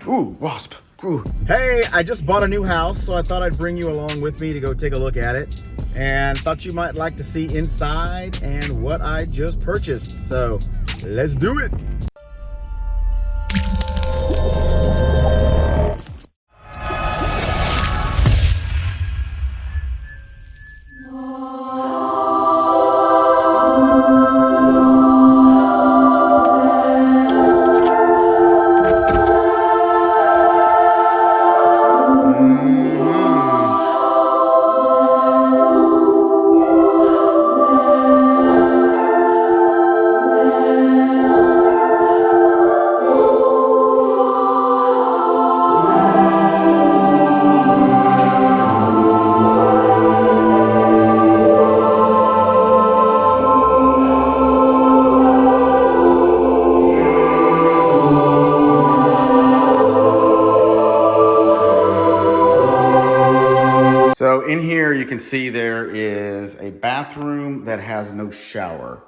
Ooh, wasp. Ooh. Hey, I just bought a new house, so I thought I'd bring you along with me to go take a look at it. And thought you might like to see inside and what I just purchased. So let's do it. So in here, you can see there is a bathroom that has no shower.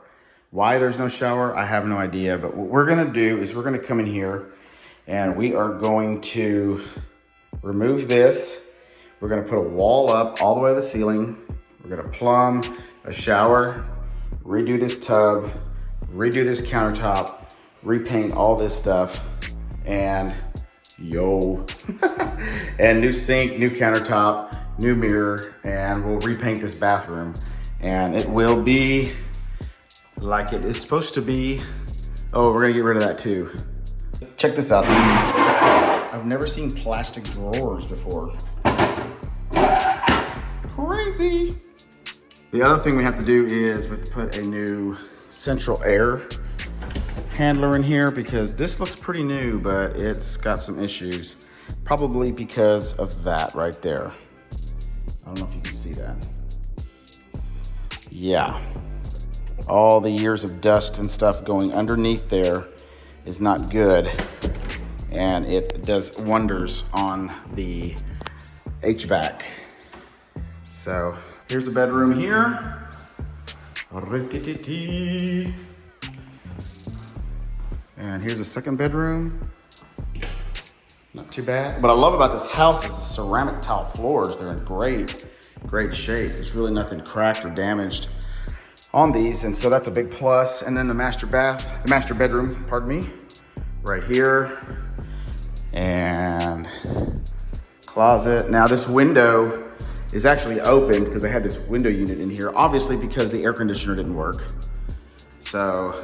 Why there's no shower, I have no idea. But what we're gonna do is we're gonna come in here and we are going to remove this. We're gonna put a wall up all the way to the ceiling. We're gonna plumb a shower, redo this tub, redo this countertop, repaint all this stuff, and and new sink, new countertop, new mirror, and we'll repaint this bathroom. And it will be like it is supposed to be. Oh, we're gonna get rid of that too. Check this out. I've never seen plastic drawers before. Crazy. The other thing we have to do is we have to put a new central air handler in here because this looks pretty new, but it's got some issues. Probably because of that right there. I don't know if you can see that. Yeah. All the years of dust and stuff going underneath there is not good. And it does wonders on the HVAC. So here's a bedroom here. And here's a second bedroom. Not too bad. What I love about this house is the ceramic tile floors. They're in great shape. There's really nothing cracked or damaged on these. And so that's a big plus. And then the master bedroom, pardon me, right here. And closet. Now this window is actually open because they had this window unit in here, obviously because the air conditioner didn't work. So,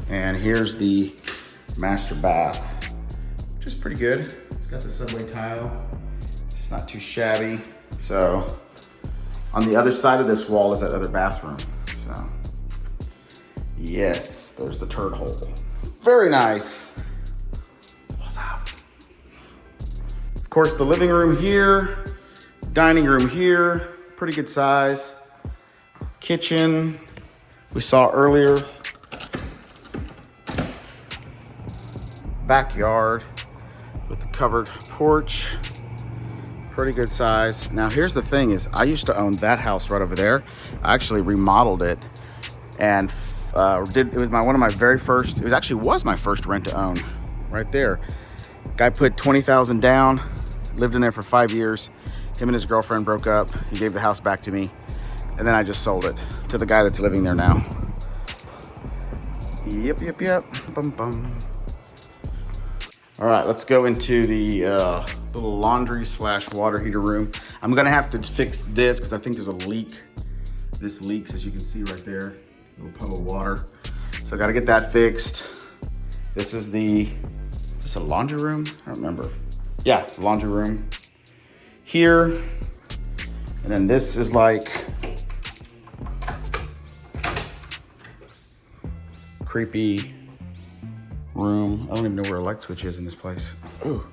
and here's the master bath. Is pretty good. It's got the subway tile. It's not too shabby. So on the other side of this wall is that other bathroom. So yes, there's the turd hole. Very nice. What's up? Of course, the living room here, dining room here, pretty good size. Kitchen, we saw earlier. Backyard with the covered porch, pretty good size. Now here's the thing is I used to own that house right over there. I actually remodeled it and it was one of my very first, it actually was my first rent to own right there. Guy put 20,000 down, lived in there for 5 years. Him and his girlfriend broke up. He gave the house back to me and then I just sold it to the guy that's living there now. Yep. Bum bum. All right, let's go into the little laundry / water heater room. I'm gonna have to fix this because I think there's a leak. This leaks, as you can see right there, a little puddle of water. So I gotta get that fixed. This is is this a laundry room? I don't remember. Yeah, laundry room here. And then this is like creepy room. I don't even know where a light switch is in this place. Ooh.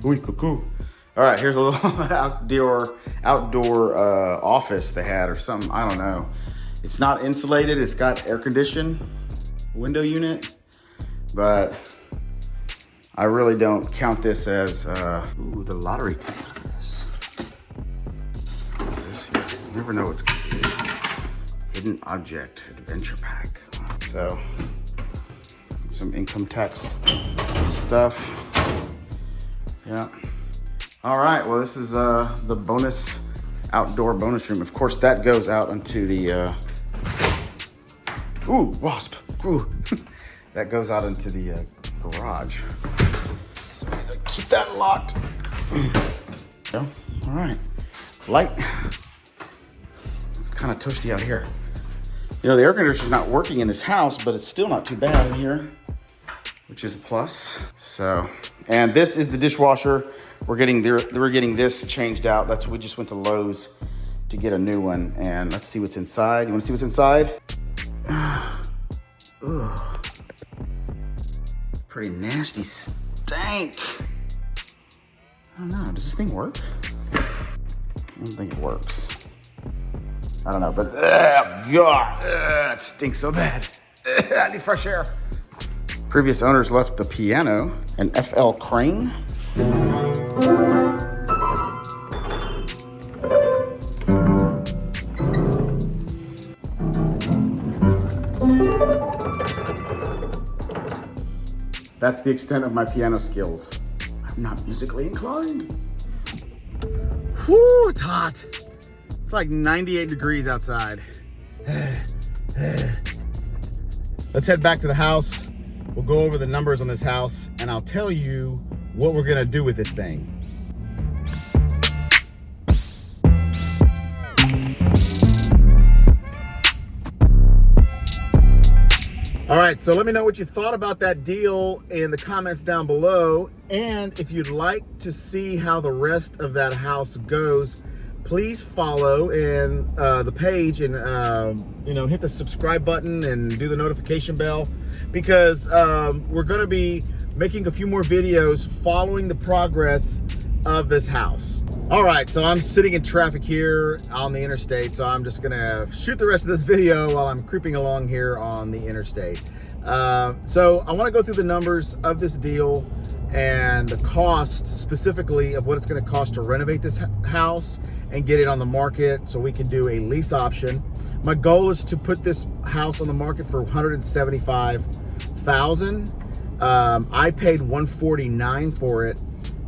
Ooh, cuckoo. All right, here's a little outdoor office they had or something. I don't know. It's not insulated. It's got air conditioned window unit, but I really don't count this as, ooh, the lottery ticket. Look at this. What is this here? You never know what's going to be. Hidden object adventure pack. So, some income tax stuff. Yeah. All right, well, this is the outdoor bonus room. Of course, that goes out into the, ooh, wasp, ooh. That goes out into the garage. So I need to keep that locked. So, all right, light. It's kind of toasty out here. You know, the air conditioner's not working in this house, but it's still not too bad in here, which is a plus. So, and this is the dishwasher. We're getting this changed out. We just went to Lowe's to get a new one, and let's see what's inside. You want to see what's inside? Ugh. Pretty nasty stank. I don't know. Does this thing work? I don't think it works. I don't know, but God, it stinks so bad. I need fresh air. Previous owners left the piano, an FL Crane. That's the extent of my piano skills. I'm not musically inclined. Whew, it's hot. It's like 98 degrees outside. Let's head back to the house. We'll go over the numbers on this house, and I'll tell you what we're gonna do with this thing. All right, so let me know what you thought about that deal in the comments down below. And if you'd like to see how the rest of that house goes, please follow the page and hit the subscribe button and do the notification bell, because we're going to be making a few more videos following the progress of this house. All right, so I'm sitting in traffic here on the interstate, so I'm just gonna shoot the rest of this video while I'm creeping along here on the interstate. So I want to go through the numbers of this deal and the cost specifically of what it's going to cost to renovate this house and get it on the market so we can do a lease option. My goal is to put this house on the market for $175,000. I paid $149 for it,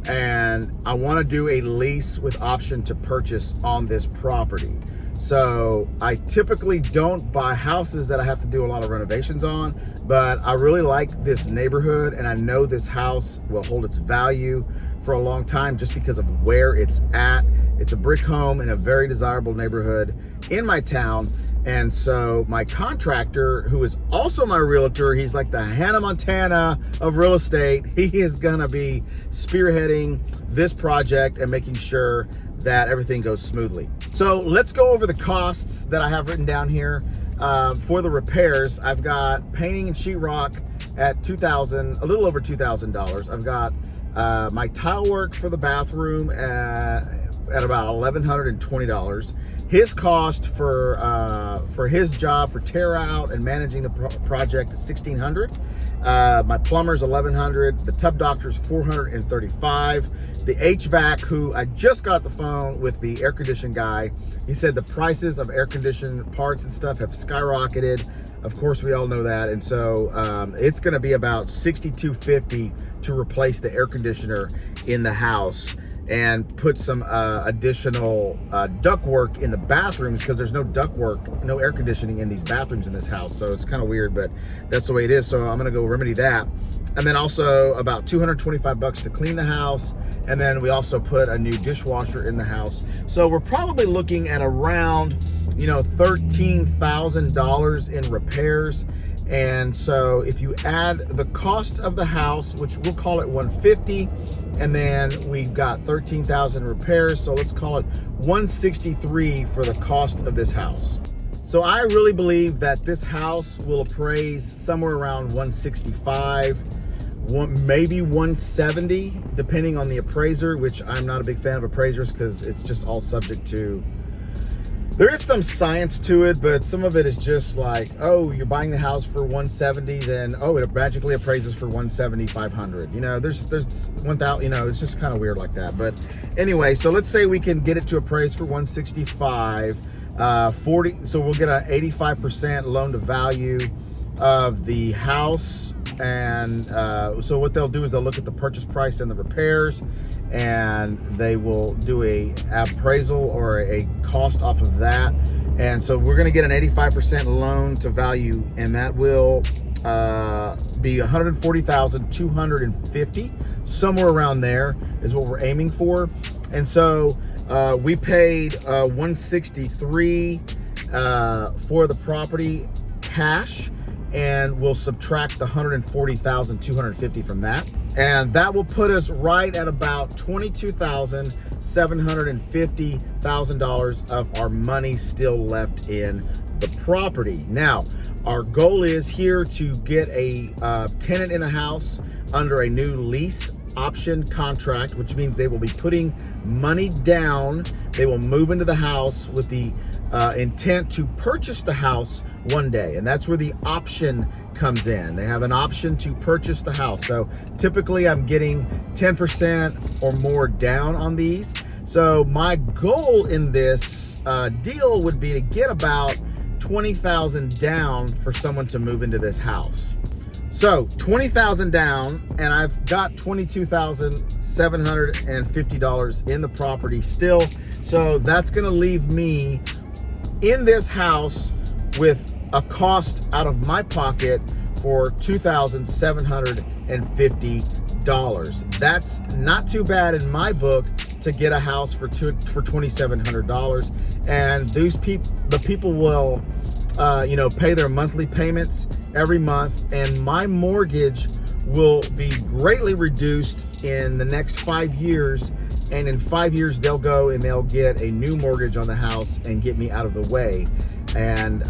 and I want to do a lease with option to purchase on this property. So I typically don't buy houses that I have to do a lot of renovations on, but I really like this neighborhood, and I know this house will hold its value for a long time just because of where it's at. It's a brick home in a very desirable neighborhood in my town. And so my contractor, who is also my realtor, he's like the Hannah Montana of real estate. He is gonna be spearheading this project and making sure that everything goes smoothly. So let's go over the costs that I have written down here. For the repairs, I've got painting and sheetrock at a little over $2,000. I've got my tile work for the bathroom at about $1,120. His cost for his job for tear out and managing the project is $1,600. My plumber's $1,100. The tub doctor's $435. The HVAC, who I just got the phone with the air condition guy, he said the prices of air condition parts and stuff have skyrocketed. Of course, we all know that. And so it's going to be about $6,250 to replace the air conditioner in the house and put some additional ductwork in the bathrooms, because there's no ductwork, no air conditioning in these bathrooms in this house. So it's kind of weird, but that's the way it is. So I'm gonna go remedy that. And then also about $225 to clean the house. And then we also put a new dishwasher in the house. So we're probably looking at around, $13,000 in repairs. And so if you add the cost of the house, which we'll call it $150, and then we've got $13,000 repairs, so let's call it $163 for the cost of this house. So I really believe that this house will appraise somewhere around $165, maybe $170, depending on the appraiser, which I'm not a big fan of appraisers because it's just all subject to, there is some science to it, but some of it is just like, oh, you're buying the house for $170, then it magically appraises for $170, $500. There's 1,000. It's just kind of weird like that. But anyway, so let's say we can get it to appraise for $165, 40. So we'll get an 85% loan to value of the house And so what they'll do is they'll look at the purchase price and the repairs, and they will do a appraisal or a cost off of that. And so we're going to get an 85% loan to value, and that will be $140,250, somewhere around there is what we're aiming for. And so we paid $163 for the property cash, and we'll subtract the $140,250 from that, and that will put us right at about $22,750,000 of our money still left in the property. Now, our goal is here to get a tenant in the house under a new lease option contract, which means they will be putting money down. They will move into the house with the intent to purchase the house one day, and that's where the option comes in. They have an option to purchase the house. So typically I'm getting 10% or more down on these. So my goal in this deal would be to get about $20,000 down for someone to move into this house. So $20,000 down, and I've got $22,750 in the property still. So that's gonna leave me in this house with a cost out of my pocket for $2,750. That's not too bad in my book to get a house for $2,700. And the people will pay their monthly payments every month, and my mortgage will be greatly reduced in the next 5 years. And in 5 years, they'll go and they'll get a new mortgage on the house and get me out of the way. And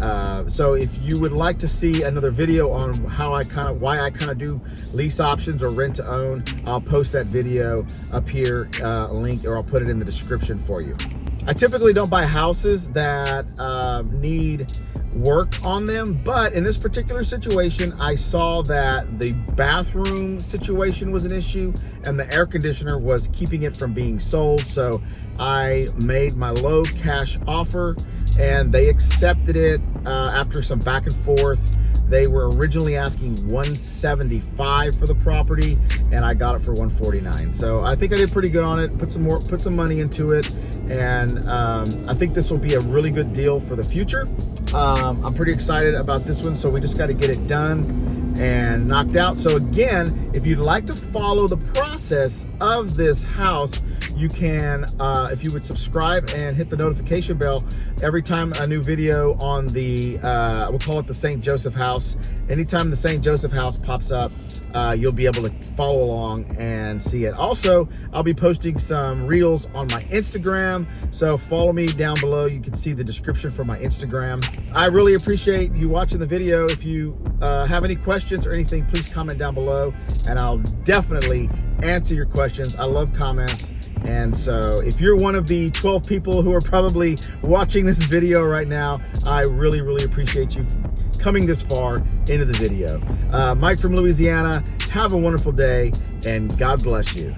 so if you would like to see another video on why I do lease options or rent to own, I'll post that video up here, link, or I'll put it in the description for you. I typically don't buy houses that need work on them, but in this particular situation, I saw that the bathroom situation was an issue and the air conditioner was keeping it from being sold. So I made my low cash offer, and they accepted it after some back and forth. They were originally asking $175 for the property, and I got it for $149. So I think I did pretty good on it. Put some money into it, and I think this will be a really good deal for the future. I'm pretty excited about this one, so we just got to get it done and knocked out. So again, if you'd like to follow the process of this house, you can, if you would subscribe and hit the notification bell every time a new video on the, we'll call it the St. Joseph house. Anytime the St. Joseph house pops up, you'll be able to follow along and see it. Also, I'll be posting some reels on my Instagram, so follow me down below. You can see the description for my Instagram. I really appreciate you watching the video. If you have any questions or anything, please comment down below, and I'll definitely answer your questions. I love comments. And so if you're one of the 12 people who are probably watching this video right now, I really, really appreciate you coming this far into the video. Mike from Louisiana, have a wonderful day, and God bless you.